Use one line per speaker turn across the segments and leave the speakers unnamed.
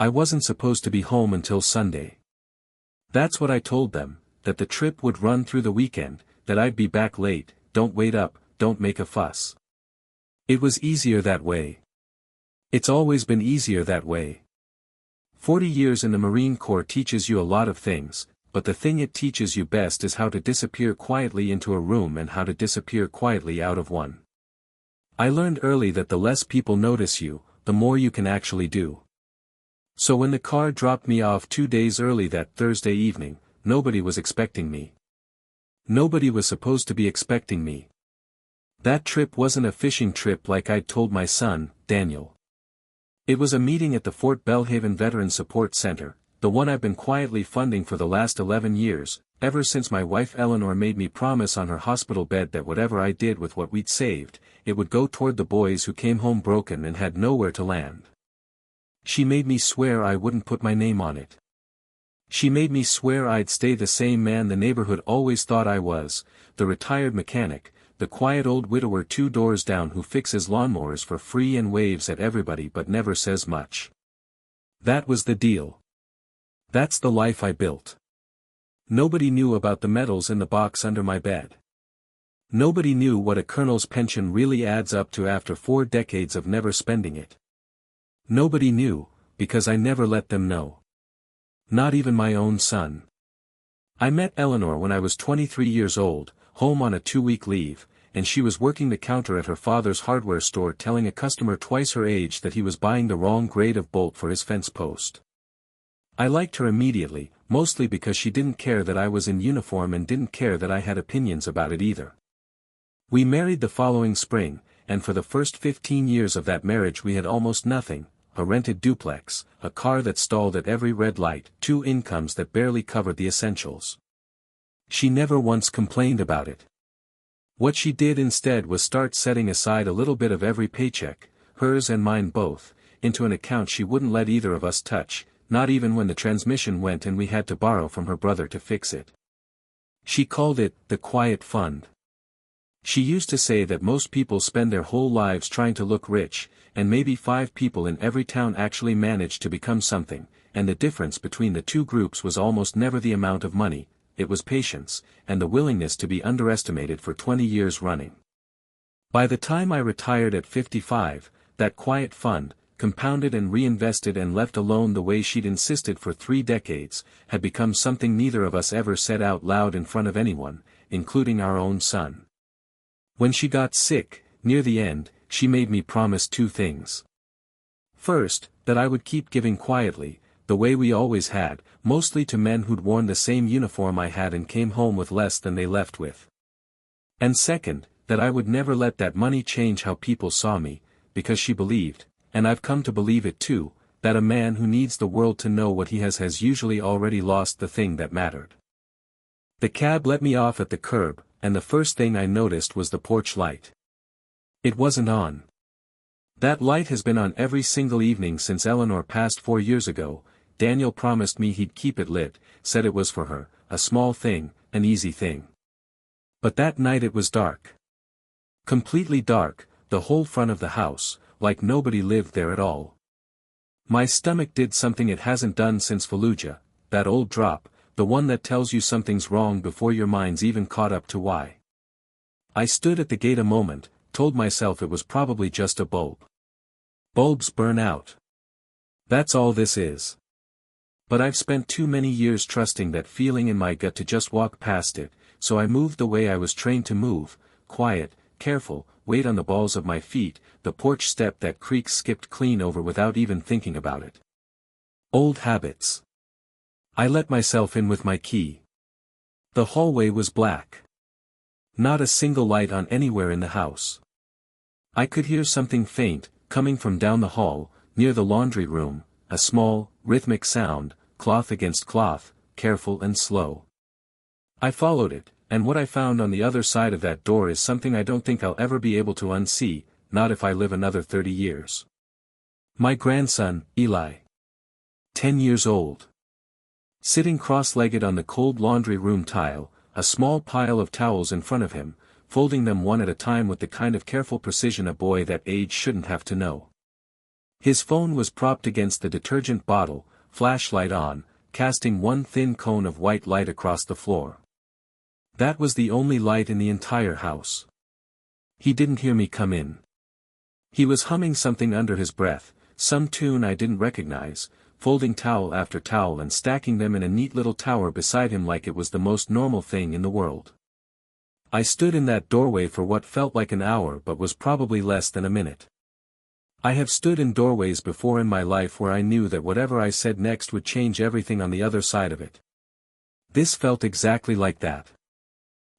I wasn't supposed to be home until Sunday. That's what I told them, that the trip would run through the weekend, that I'd be back late, don't wait up, don't make a fuss. It was easier that way. It's always been easier that way. 40 years in the Marine Corps teaches you a lot of things, but the thing it teaches you best is how to disappear quietly into a room and how to disappear quietly out of one. I learned early that the less people notice you, the more you can actually do. So when the car dropped me off 2 days early that Thursday evening, nobody was expecting me. Nobody was supposed to be expecting me. That trip wasn't a fishing trip like I'd told my son, Daniel. It was a meeting at the Fort Belhaven Veteran Support Center, the one I've been quietly funding for the last 11 years, ever since my wife Eleanor made me promise on her hospital bed that whatever I did with what we'd saved, it would go toward the boys who came home broken and had nowhere to land. She made me swear I wouldn't put my name on it. She made me swear I'd stay the same man the neighborhood always thought I was, the retired mechanic, the quiet old widower 2 doors down who fixes lawnmowers for free and waves at everybody but never says much. That was the deal. That's the life I built. Nobody knew about the medals in the box under my bed. Nobody knew what a colonel's pension really adds up to after 4 decades of never spending it. Nobody knew, because I never let them know. Not even my own son. I met Eleanor when I was 23 years old, home on a 2-week leave, and she was working the counter at her father's hardware store telling a customer twice her age that he was buying the wrong grade of bolt for his fence post. I liked her immediately, mostly because she didn't care that I was in uniform and didn't care that I had opinions about it either. We married the following spring, and for the first 15 years of that marriage we had almost nothing: a rented duplex, a car that stalled at every red light, 2 incomes that barely covered the essentials. She never once complained about it. What she did instead was start setting aside a little bit of every paycheck, hers and mine both, into an account she wouldn't let either of us touch, not even when the transmission went and we had to borrow from her brother to fix it. She called it the quiet fund. She used to say that most people spend their whole lives trying to look rich, and maybe 5 people in every town actually manage to become something, and the difference between the 2 groups was almost never the amount of money, it was patience, and the willingness to be underestimated for 20 years running. By the time I retired at 55, that quiet fund, compounded and reinvested and left alone the way she'd insisted for 3 decades, had become something neither of us ever said out loud in front of anyone, including our own son. When she got sick, near the end, she made me promise 2 things. First, that I would keep giving quietly, the way we always had, mostly to men who'd worn the same uniform I had and came home with less than they left with. And second, that I would never let that money change how people saw me, because she believed, and I've come to believe it too, that a man who needs the world to know what he has usually already lost the thing that mattered. The cab let me off at the curb, and the first thing I noticed was the porch light. It wasn't on. That light has been on every single evening since Eleanor passed 4 years ago. Daniel promised me he'd keep it lit, said it was for her, a small thing, an easy thing. But that night it was dark. Completely dark, the whole front of the house, like nobody lived there at all. My stomach did something it hasn't done since Fallujah, that old drop, the one that tells you something's wrong before your mind's even caught up to why. I stood at the gate a moment, told myself it was probably just a bulb. Bulbs burn out. That's all this is. But I've spent too many years trusting that feeling in my gut to just walk past it, so I moved the way I was trained to move, quiet, careful, weight on the balls of my feet, the porch step that creaks skipped clean over without even thinking about it. Old habits. I let myself in with my key. The hallway was black. Not a single light on anywhere in the house. I could hear something faint, coming from down the hall, near the laundry room, a small, rhythmic sound, cloth against cloth, careful and slow. I followed it, and what I found on the other side of that door is something I don't think I'll ever be able to unsee, not if I live another 30 years. My grandson, Eli. 10 years old. Sitting cross-legged on the cold laundry room tile, a small pile of towels in front of him, folding them one at a time with the kind of careful precision a boy that age shouldn't have to know. His phone was propped against the detergent bottle, flashlight on, casting one thin cone of white light across the floor. That was the only light in the entire house. He didn't hear me come in. He was humming something under his breath, some tune I didn't recognize, folding towel after towel and stacking them in a neat little tower beside him like it was the most normal thing in the world. I stood in that doorway for what felt like an hour but was probably less than a minute. I have stood in doorways before in my life where I knew that whatever I said next would change everything on the other side of it. This felt exactly like that.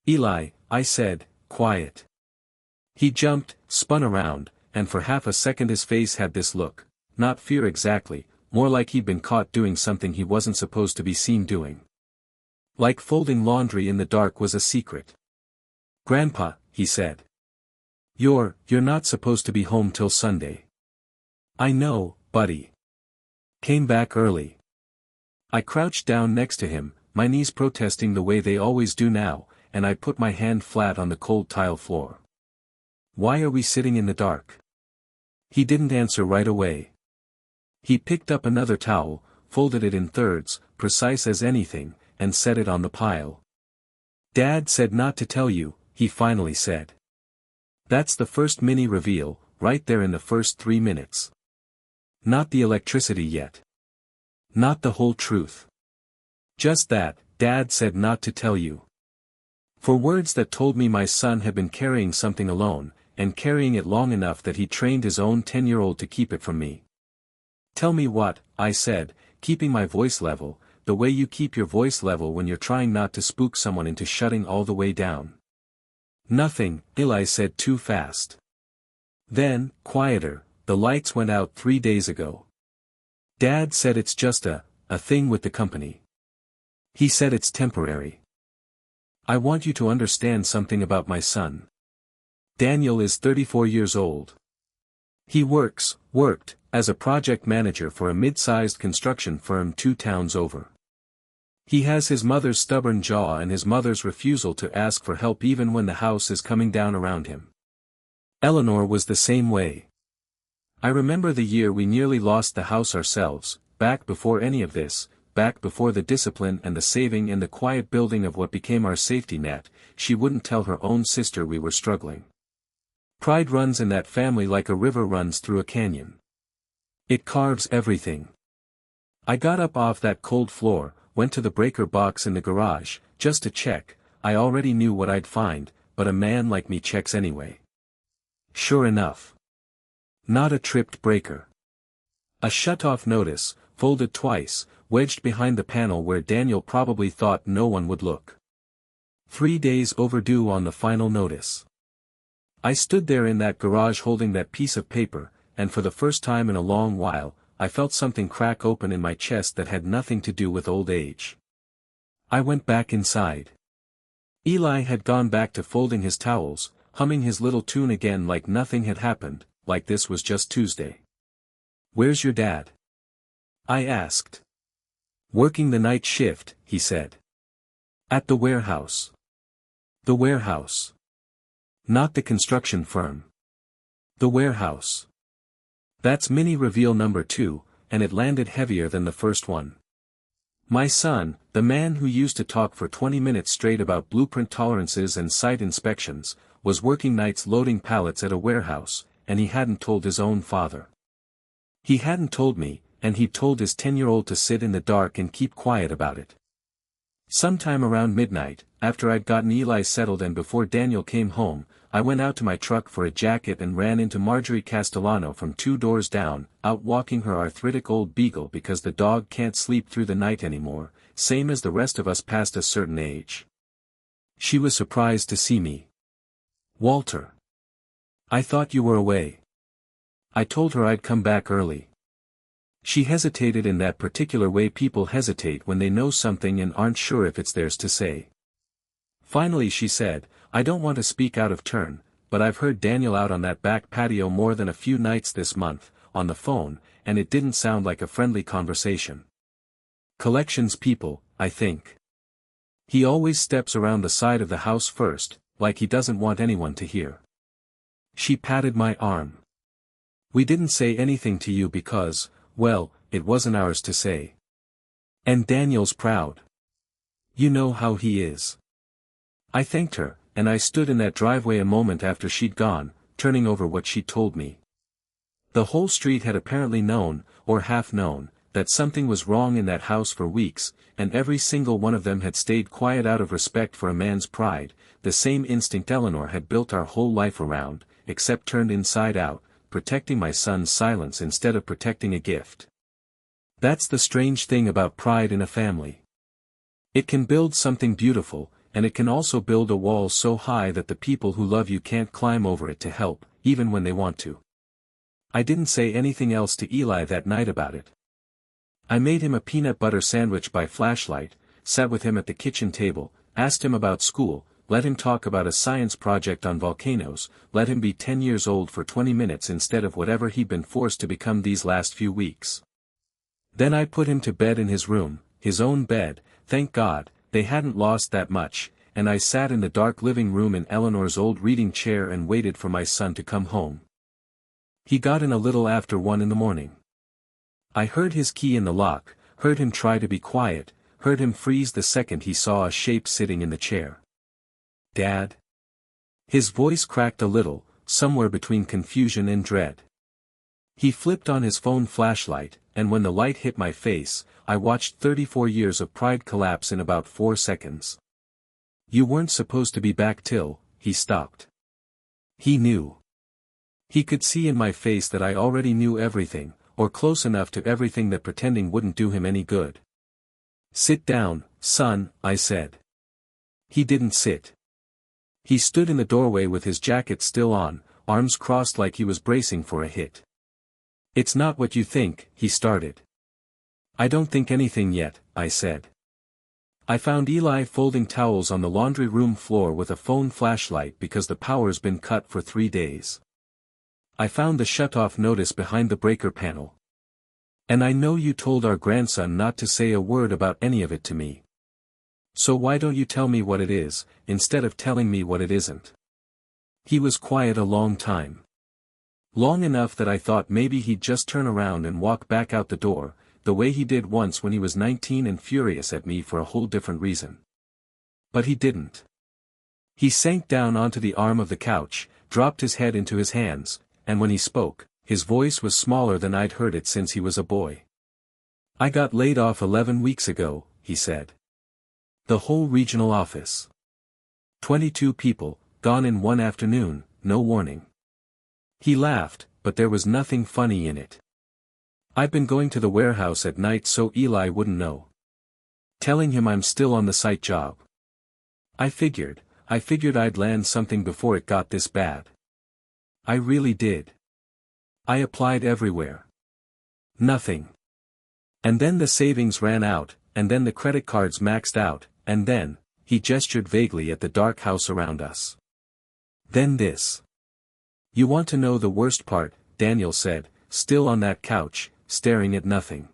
"Eli," I said, "quiet." He jumped, spun around, and for half a second his face had this look, not fear exactly, more like he'd been caught doing something he wasn't supposed to be seen doing. Like folding laundry in the dark was a secret. "Grandpa," he said. You're not supposed to be home till Sunday." "I know, buddy. Came back early." I crouched down next to him, my knees protesting the way they always do now, and I put my hand flat on the cold tile floor. "Why are we sitting in the dark?" He didn't answer right away. He picked up another towel, folded it in thirds, precise as anything, and set it on the pile. "Dad said not to tell you," he finally said. That's the first mini reveal, right there in the first 3 minutes. Not the electricity yet. Not the whole truth. Just that, Dad said not to tell you. For words that told me my son had been carrying something alone, and carrying it long enough that he trained his own 10-year-old to keep it from me. "Tell me what," I said, keeping my voice level, the way you keep your voice level when you're trying not to spook someone into shutting all the way down. "Nothing," Eli said too fast. Then, quieter, "The lights went out 3 days ago. Dad said it's just a thing with the company. He said it's temporary. I want you to understand something about my son. Daniel is 34 years old. He worked, as a project manager for a mid-sized construction firm 2 towns over. He has his mother's stubborn jaw and his mother's refusal to ask for help even when the house is coming down around him. Eleanor was the same way. I remember the year we nearly lost the house ourselves, back before any of this, back before the discipline and the saving and the quiet building of what became our safety net. She wouldn't tell her own sister we were struggling. Pride runs in that family like a river runs through a canyon. It carves everything. I got up off that cold floor, went to the breaker box in the garage, just to check. I already knew what I'd find, but a man like me checks anyway. Sure enough. Not a tripped breaker. A shut-off notice, folded twice, wedged behind the panel where Daniel probably thought no one would look. 3 days overdue on the final notice. I stood there in that garage holding that piece of paper, and for the first time in a long while, I felt something crack open in my chest that had nothing to do with old age. I went back inside. Eli had gone back to folding his towels, humming his little tune again like nothing had happened, like this was just Tuesday. "Where's your dad?" I asked. "Working the night shift," he said. "At the warehouse." "The warehouse. Not the construction firm. The warehouse." That's mini reveal number 2, and it landed heavier than the first one. My son, the man who used to talk for 20 minutes straight about blueprint tolerances and site inspections, was working nights loading pallets at a warehouse, and he hadn't told his own father. He hadn't told me, and he'd told his 10-year-old to sit in the dark and keep quiet about it. Sometime around midnight, after I'd gotten Eli settled and before Daniel came home, I went out to my truck for a jacket and ran into Marjorie Castellano from 2 doors down, out walking her arthritic old beagle because the dog can't sleep through the night anymore, same as the rest of us past a certain age. She was surprised to see me. "Walter. I thought you were away." I told her I'd come back early. She hesitated in that particular way people hesitate when they know something and aren't sure if it's theirs to say. Finally she said, "I don't want to speak out of turn, but I've heard Daniel out on that back patio more than a few nights this month, on the phone, and it didn't sound like a friendly conversation. Collections people, I think. He always steps around the side of the house first, like he doesn't want anyone to hear." She patted my arm. We didn't say anything to you because, well, it wasn't ours to say. And Daniel's proud. You know how he is. I thanked her, and I stood in that driveway a moment after she'd gone, turning over what she'd told me. The whole street had apparently known, or half known, that something was wrong in that house for weeks, and every single one of them had stayed quiet out of respect for a man's pride, the same instinct Eleanor had built our whole life around, except turned inside out, protecting my son's silence instead of protecting a gift. That's the strange thing about pride in a family. It can build something beautiful, and it can also build a wall so high that the people who love you can't climb over it to help, even when they want to. I didn't say anything else to Eli that night about it. I made him a peanut butter sandwich by flashlight, sat with him at the kitchen table, asked him about school, let him talk about a science project on volcanoes, let him be 10 years old for 20 minutes instead of whatever he'd been forced to become these last few weeks. Then I put him to bed in his room, his own bed, thank God, they hadn't lost that much, and I sat in the dark living room in Eleanor's old reading chair and waited for my son to come home. He got in a little after 1 a.m. I heard his key in the lock, heard him try to be quiet, heard him freeze the second he saw a shape sitting in the chair. Dad? His voice cracked a little, somewhere between confusion and dread. He flipped on his phone flashlight, and when the light hit my face, I watched 34 years of pride collapse in about 4 seconds. You weren't supposed to be back till, he stopped. He knew. He could see in my face that I already knew everything, or close enough to everything that pretending wouldn't do him any good. Sit down, son, I said. He didn't sit. He stood in the doorway with his jacket still on, arms crossed like he was bracing for a hit. It's not what you think, he started. I don't think anything yet, I said. I found Eli folding towels on the laundry room floor with a phone flashlight because the power's been cut for 3 days. I found the shut-off notice behind the breaker panel. And I know you told our grandson not to say a word about any of it to me. So why don't you tell me what it is, instead of telling me what it isn't? He was quiet a long time. Long enough that I thought maybe he'd just turn around and walk back out the door, the way he did once when he was 19 and furious at me for a whole different reason. But he didn't. He sank down onto the arm of the couch, dropped his head into his hands, and when he spoke, his voice was smaller than I'd heard it since he was a boy. I got laid off 11 weeks ago, he said. The whole regional office. 22 people, gone in one afternoon, no warning. He laughed, but there was nothing funny in it. I've been going to the warehouse at night so Eli wouldn't know. Telling him I'm still on the site job. I figured I'd land something before it got this bad. I really did. I applied everywhere. Nothing. And then the savings ran out, and then the credit cards maxed out, and then, he gestured vaguely at the dark house around us. Then this. You want to know the worst part, Daniel said, still on that couch, staring at nothing.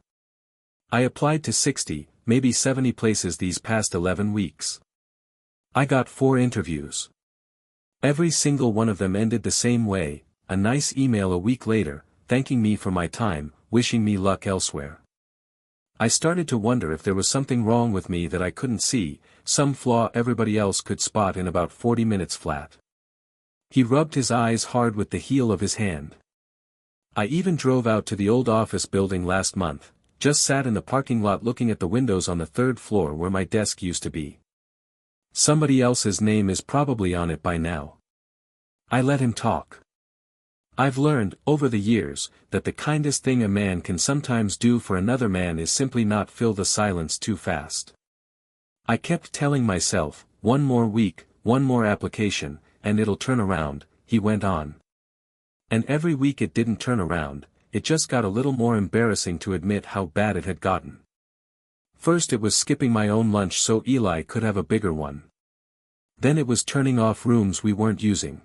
I applied to 60, maybe 70 places these past 11 weeks. I got 4 interviews. Every single one of them ended the same way, a nice email a week later, thanking me for my time, wishing me luck elsewhere. I started to wonder if there was something wrong with me that I couldn't see, some flaw everybody else could spot in about 40 minutes flat. He rubbed his eyes hard with the heel of his hand. I even drove out to the old office building last month, just sat in the parking lot looking at the windows on the 3rd floor where my desk used to be. Somebody else's name is probably on it by now. I let him talk. I've learned, over the years, that the kindest thing a man can sometimes do for another man is simply not fill the silence too fast. I kept telling myself, 1 more week, 1 more application, and it'll turn around, he went on. And every week it didn't turn around, it just got a little more embarrassing to admit how bad it had gotten. First it was skipping my own lunch so Eli could have a bigger one. Then it was turning off rooms we weren't using.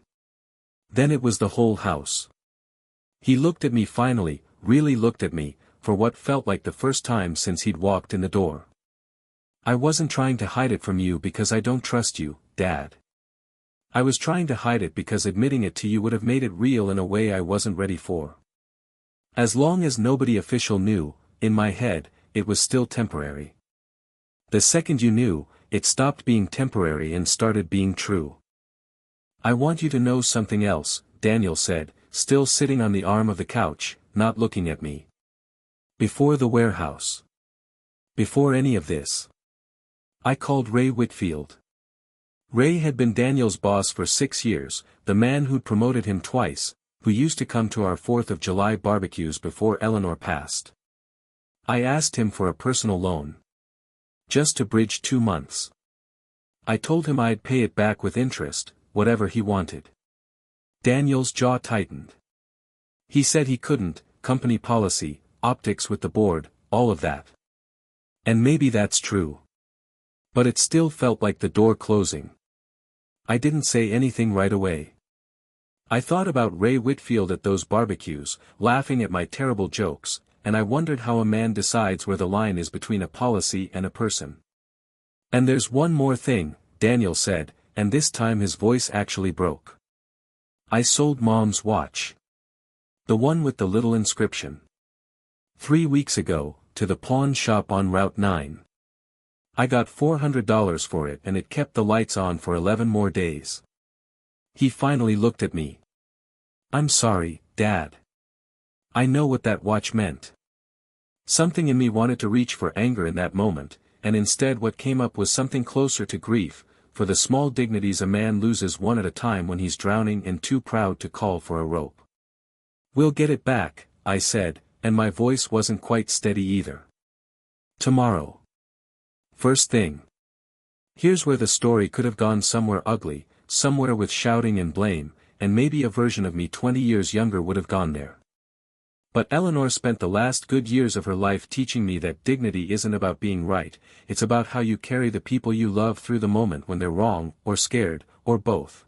Then it was the whole house. He looked at me finally, really looked at me, for what felt like the first time since he'd walked in the door. I wasn't trying to hide it from you because I don't trust you, Dad. I was trying to hide it because admitting it to you would have made it real in a way I wasn't ready for. As long as nobody official knew, in my head, it was still temporary. The second you knew, it stopped being temporary and started being true. I want you to know something else, Daniel said, still sitting on the arm of the couch, not looking at me. Before the warehouse. Before any of this. I called Ray Whitfield. Ray had been Daniel's boss for 6 years, the man who'd promoted him twice, who used to come to our 4th of July barbecues before Eleanor passed. I asked him for a personal loan. Just to bridge 2 months. I told him I'd pay it back with interest, whatever he wanted. Daniel's jaw tightened. He said he couldn't, company policy, optics with the board, all of that. And maybe that's true. But it still felt like the door closing. I didn't say anything right away. I thought about Ray Whitfield at those barbecues, laughing at my terrible jokes, and I wondered how a man decides where the line is between a policy and a person. And there's one more thing, Daniel said, and this time his voice actually broke. I sold Mom's watch. The one with the little inscription. 3 weeks ago, to the pawn shop on Route 9. I got $400 for it and it kept the lights on for 11 more days. He finally looked at me. I'm sorry, Dad. I know what that watch meant. Something in me wanted to reach for anger in that moment, and instead what came up was something closer to grief, for the small dignities a man loses one at a time when he's drowning and too proud to call for a rope. We'll get it back, I said, and my voice wasn't quite steady either. Tomorrow. First thing. Here's where the story could have gone somewhere ugly, somewhere with shouting and blame, and maybe a version of me 20 years younger would have gone there. But Eleanor spent the last good years of her life teaching me that dignity isn't about being right, it's about how you carry the people you love through the moment when they're wrong, or scared, or both.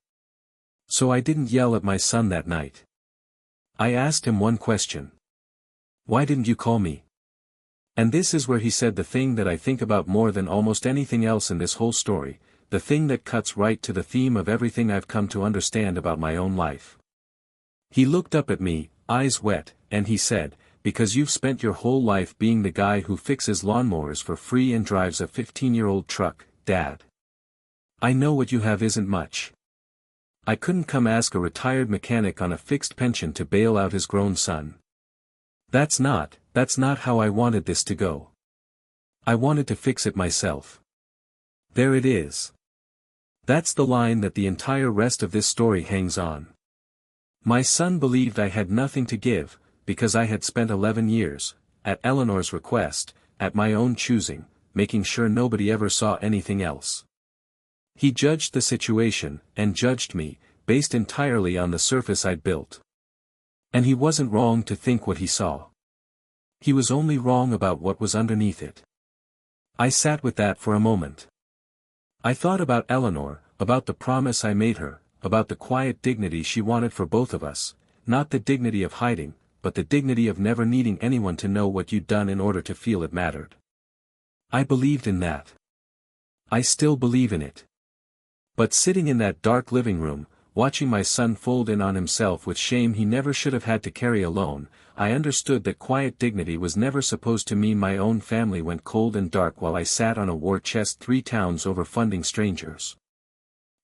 So I didn't yell at my son that night. I asked him one question. Why didn't you call me? And this is where he said the thing that I think about more than almost anything else in this whole story, the thing that cuts right to the theme of everything I've come to understand about my own life. He looked up at me, eyes wet, and he said, because you've spent your whole life being the guy who fixes lawnmowers for free and drives a 15-year-old truck, Dad. I know what you have isn't much. I couldn't come ask a retired mechanic on a fixed pension to bail out his grown son. That's not how I wanted this to go. I wanted to fix it myself. There it is. That's the line that the entire rest of this story hangs on. My son believed I had nothing to give, because I had spent 11 years, at Eleanor's request, at my own choosing, making sure nobody ever saw anything else. He judged the situation, and judged me, based entirely on the surface I'd built. And he wasn't wrong to think what he saw. He was only wrong about what was underneath it. I sat with that for a moment. I thought about Eleanor, about the promise I made her, about the quiet dignity she wanted for both of us, not the dignity of hiding, but the dignity of never needing anyone to know what you'd done in order to feel it mattered. I believed in that. I still believe in it. But sitting in that dark living room, watching my son fold in on himself with shame he never should have had to carry alone, I understood that quiet dignity was never supposed to mean my own family went cold and dark while I sat on a war chest 3 towns over funding strangers.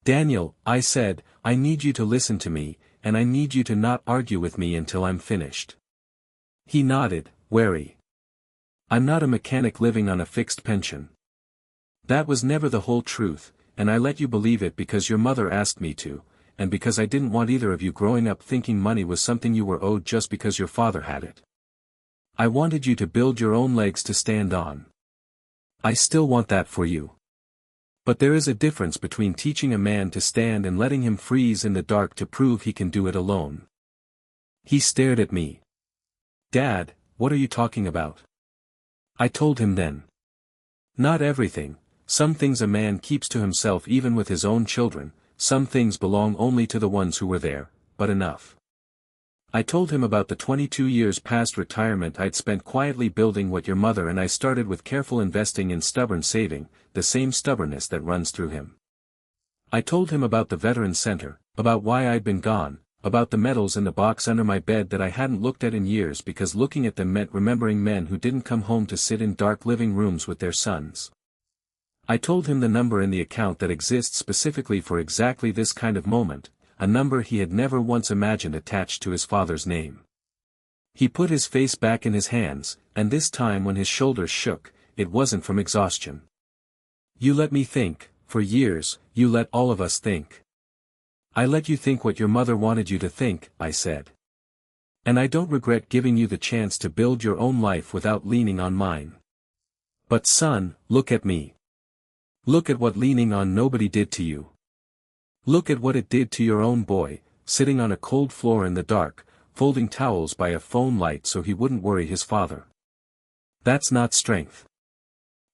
Daniel, I said, I need you to listen to me, and I need you to not argue with me until I'm finished. He nodded, wary. I'm not a mechanic living on a fixed pension. That was never the whole truth, and I let you believe it because your mother asked me to, and because I didn't want either of you growing up thinking money was something you were owed just because your father had it. I wanted you to build your own legs to stand on. I still want that for you. But there is a difference between teaching a man to stand and letting him freeze in the dark to prove he can do it alone. He stared at me. Dad, what are you talking about? I told him then. Not everything, some things a man keeps to himself even with his own children, some things belong only to the ones who were there, but enough. I told him about the 22 years past retirement I'd spent quietly building what your mother and I started with careful investing and stubborn saving, the same stubbornness that runs through him. I told him about the Veterans Center, about why I'd been gone, about the medals in the box under my bed that I hadn't looked at in years because looking at them meant remembering men who didn't come home to sit in dark living rooms with their sons. I told him the number in the account that exists specifically for exactly this kind of moment, a number he had never once imagined attached to his father's name. He put his face back in his hands, and this time when his shoulders shook, it wasn't from exhaustion. "You let me think, for years, you let all of us think. I let you think what your mother wanted you to think," I said. "And I don't regret giving you the chance to build your own life without leaning on mine. But son, look at me. Look at what leaning on nobody did to you. Look at what it did to your own boy, sitting on a cold floor in the dark, folding towels by a phone light so he wouldn't worry his father. That's not strength.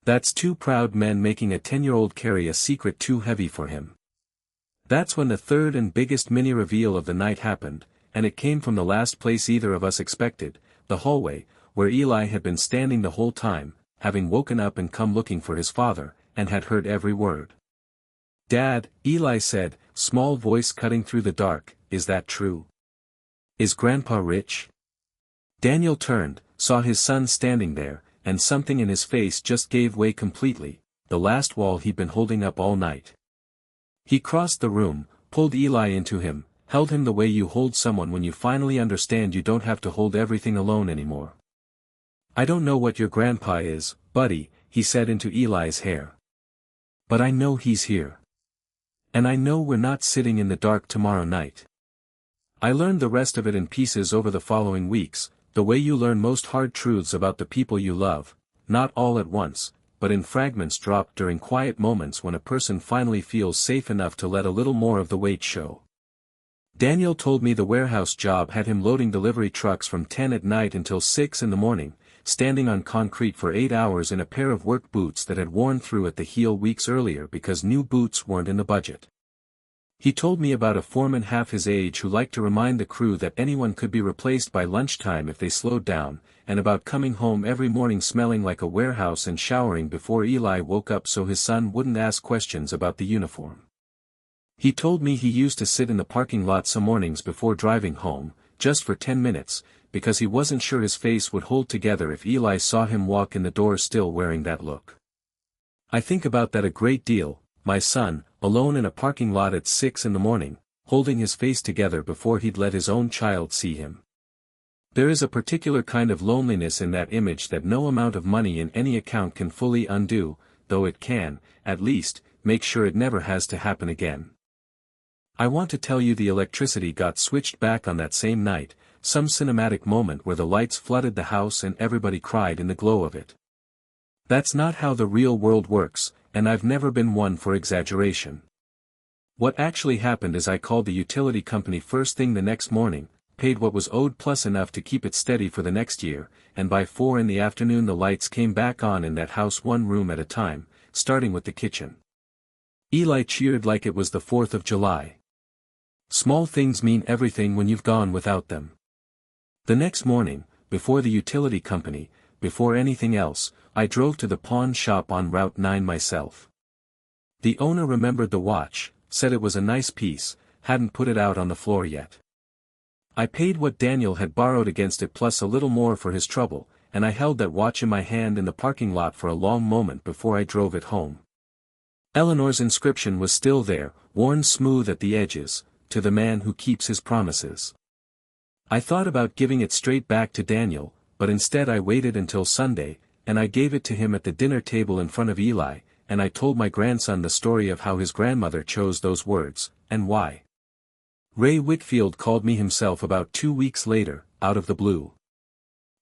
That's two proud men making a 10-year-old carry a secret too heavy for him." That's when the third and biggest mini-reveal of the night happened, and it came from the last place either of us expected, the hallway, where Eli had been standing the whole time, having woken up and come looking for his father, and had heard every word. "Dad," Eli said, small voice cutting through the dark, "is that true? Is Grandpa rich?" Daniel turned, saw his son standing there, and something in his face just gave way completely, the last wall he'd been holding up all night. He crossed the room, pulled Eli into him, held him the way you hold someone when you finally understand you don't have to hold everything alone anymore. "I don't know what your grandpa is, buddy," he said into Eli's hair. "But I know he's here. And I know we're not sitting in the dark tomorrow night." I learned the rest of it in pieces over the following weeks, the way you learn most hard truths about the people you love, not all at once, but in fragments dropped during quiet moments when a person finally feels safe enough to let a little more of the weight show. Daniel told me the warehouse job had him loading delivery trucks from 10 at night until 6 in the morning, standing on concrete for 8 hours in a pair of work boots that had worn through at the heel weeks earlier because new boots weren't in the budget. He told me about a foreman half his age who liked to remind the crew that anyone could be replaced by lunchtime if they slowed down, and about coming home every morning smelling like a warehouse and showering before Eli woke up so his son wouldn't ask questions about the uniform. He told me he used to sit in the parking lot some mornings before driving home, just for 10 minutes, because he wasn't sure his face would hold together if Eli saw him walk in the door still wearing that look. I think about that a great deal, my son, alone in a parking lot at 6 in the morning, holding his face together before he'd let his own child see him. There is a particular kind of loneliness in that image that no amount of money in any account can fully undo, though it can, at least, make sure it never has to happen again. I want to tell you the electricity got switched back on that same night, some cinematic moment where the lights flooded the house and everybody cried in the glow of it. That's not how the real world works, and I've never been one for exaggeration. What actually happened is I called the utility company first thing the next morning, paid what was owed plus enough to keep it steady for the next year, and by 4 in the afternoon the lights came back on in that house one room at a time, starting with the kitchen. Eli cheered like it was the 4th of July. Small things mean everything when you've gone without them. The next morning, before the utility company, before anything else, I drove to the pawn shop on Route 9 myself. The owner remembered the watch, said it was a nice piece, hadn't put it out on the floor yet. I paid what Daniel had borrowed against it plus a little more for his trouble, and I held that watch in my hand in the parking lot for a long moment before I drove it home. Eleanor's inscription was still there, worn smooth at the edges, "To the man who keeps his promises." I thought about giving it straight back to Daniel, but instead I waited until Sunday, and I gave it to him at the dinner table in front of Eli, and I told my grandson the story of how his grandmother chose those words, and why. Ray Whitfield called me himself about 2 weeks later, out of the blue.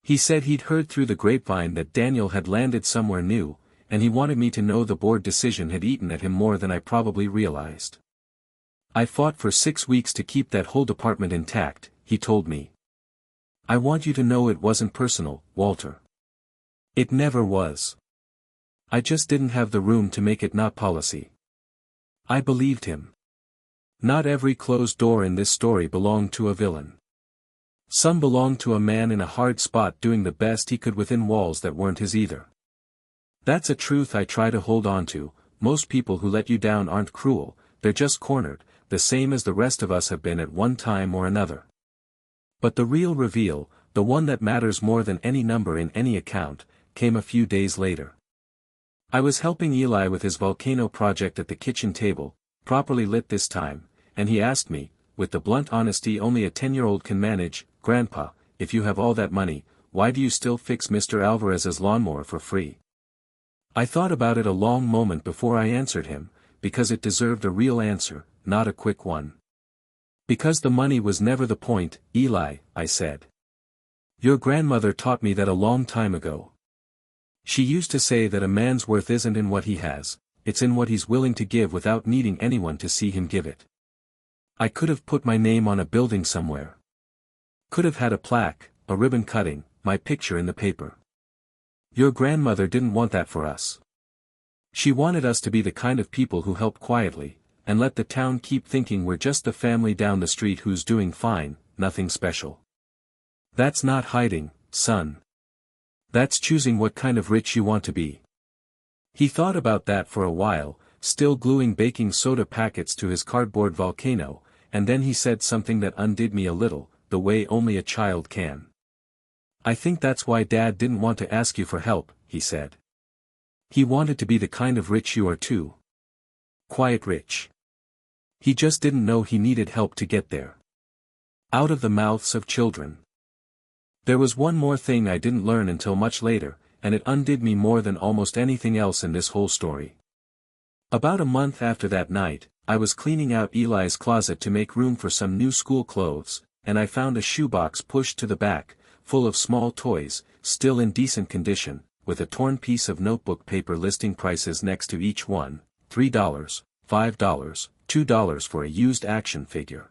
He said he'd heard through the grapevine that Daniel had landed somewhere new, and he wanted me to know the board decision had eaten at him more than I probably realized. "I fought for 6 weeks to keep that whole department intact," he told me. "I want you to know it wasn't personal, Walter. It never was. I just didn't have the room to make it not policy." I believed him. Not every closed door in this story belonged to a villain. Some belonged to a man in a hard spot doing the best he could within walls that weren't his either. That's a truth I try to hold on to. Most people who let you down aren't cruel, they're just cornered, the same as the rest of us have been at one time or another. But the real reveal, the one that matters more than any number in any account, came a few days later. I was helping Eli with his volcano project at the kitchen table, properly lit this time, and he asked me, with the blunt honesty only a 10-year-old can manage, "Grandpa, if you have all that money, why do you still fix Mr. Alvarez's lawnmower for free?" I thought about it a long moment before I answered him, because it deserved a real answer, not a quick one. "Because the money was never the point, Eli," I said. "Your grandmother taught me that a long time ago. She used to say that a man's worth isn't in what he has, it's in what he's willing to give without needing anyone to see him give it." I could have put my name on a building somewhere. Could have had a plaque, a ribbon cutting, my picture in the paper. Your grandmother didn't want that for us. She wanted us to be the kind of people who help quietly, and let the town keep thinking we're just the family down the street who's doing fine, nothing special. That's not hiding, son. That's choosing what kind of rich you want to be. He thought about that for a while, still gluing baking soda packets to his cardboard volcano, and then he said something that undid me a little, the way only a child can. "I think that's why Dad didn't want to ask you for help," he said. "He wanted to be the kind of rich you are too. Quiet rich. He just didn't know he needed help to get there." Out of the mouths of children. There was one more thing I didn't learn until much later, and it undid me more than almost anything else in this whole story. About a month after that night, I was cleaning out Eli's closet to make room for some new school clothes, and I found a shoebox pushed to the back, full of small toys, still in decent condition, with a torn piece of notebook paper listing prices next to each one, $3, $5, $2 for a used action figure.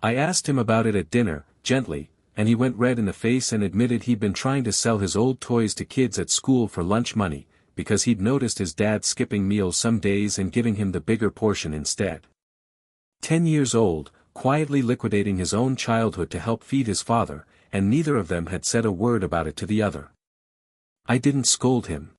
I asked him about it at dinner, gently, and he went red in the face and admitted he'd been trying to sell his old toys to kids at school for lunch money, because he'd noticed his dad skipping meals some days and giving him the bigger portion instead. 10 years old, quietly liquidating his own childhood to help feed his father, and neither of them had said a word about it to the other. I didn't scold him.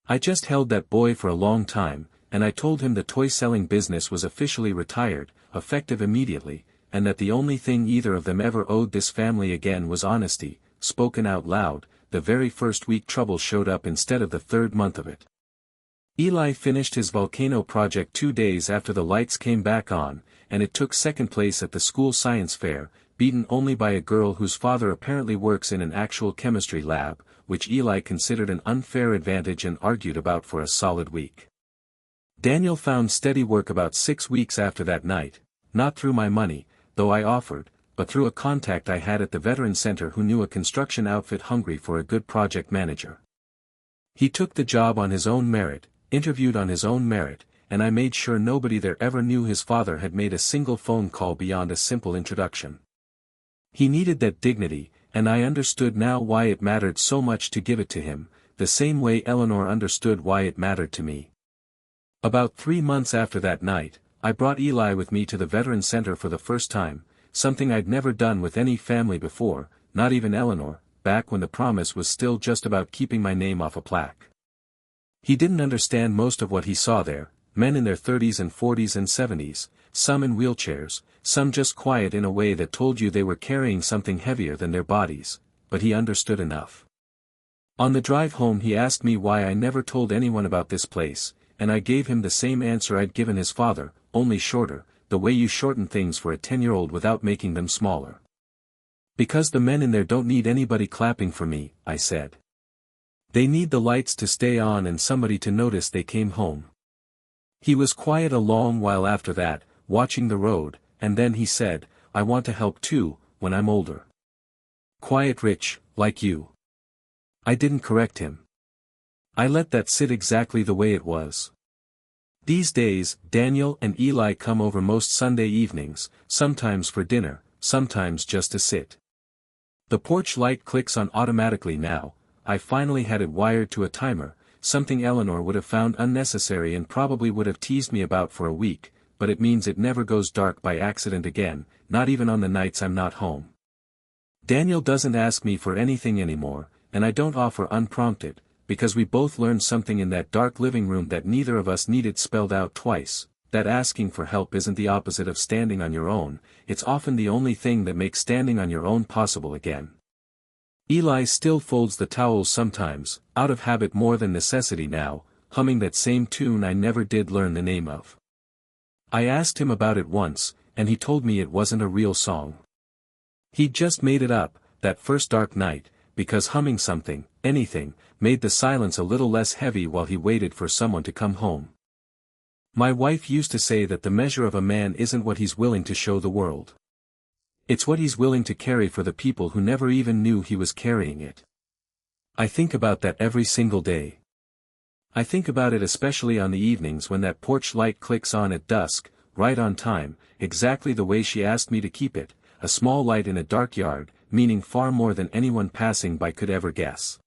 I just held that boy for a long time, and I told him the toy-selling business was officially retired, effective immediately, and that the only thing either of them ever owed this family again was honesty, spoken out loud. The very first week trouble showed up instead of the third month of it. Eli finished his volcano project 2 days after the lights came back on, and it took second place at the school science fair, beaten only by a girl whose father apparently works in an actual chemistry lab, which Eli considered an unfair advantage and argued about for a solid week. Daniel found steady work about 6 weeks after that night, not through my money, though I offered, but through a contact I had at the Veteran Center who knew a construction outfit hungry for a good project manager. He took the job on his own merit, interviewed on his own merit, and I made sure nobody there ever knew his father had made a single phone call beyond a simple introduction. He needed that dignity, and I understood now why it mattered so much to give it to him, the same way Eleanor understood why it mattered to me. About 3 months after that night, I brought Eli with me to the Veteran Center for the first time, something I'd never done with any family before, not even Eleanor, back when the promise was still just about keeping my name off a plaque. He didn't understand most of what he saw there, men in their 30s and 40s and 70s, some in wheelchairs, some just quiet in a way that told you they were carrying something heavier than their bodies, but he understood enough. On the drive home he asked me why I never told anyone about this place, and I gave him the same answer I'd given his father, only shorter, the way you shorten things for a 10-year-old without making them smaller. "Because the men in there don't need anybody clapping for me," I said. "They need the lights to stay on and somebody to notice they came home." He was quiet a long while after that, watching the road, and then he said, "I want to help too, when I'm older. Quiet rich, like you." I didn't correct him. I let that sit exactly the way it was. These days, Daniel and Eli come over most Sunday evenings, sometimes for dinner, sometimes just to sit. The porch light clicks on automatically now. I finally had it wired to a timer, something Eleanor would have found unnecessary and probably would have teased me about for a week, but it means it never goes dark by accident again, not even on the nights I'm not home. Daniel doesn't ask me for anything anymore, and I don't offer unprompted, because we both learned something in that dark living room that neither of us needed spelled out twice. that asking for help isn't the opposite of standing on your own, it's often the only thing that makes standing on your own possible again. Eli still folds the towels sometimes, out of habit more than necessity now, humming that same tune I never did learn the name of. I asked him about it once, and he told me it wasn't a real song. He'd just made it up, that first dark night, because humming something, anything, made the silence a little less heavy while he waited for someone to come home. My wife used to say that the measure of a man isn't what he's willing to show the world. It's what he's willing to carry for the people who never even knew he was carrying it. I think about that every single day. I think about it especially on the evenings when that porch light clicks on at dusk, right on time, exactly the way she asked me to keep it, a small light in a dark yard, meaning far more than anyone passing by could ever guess.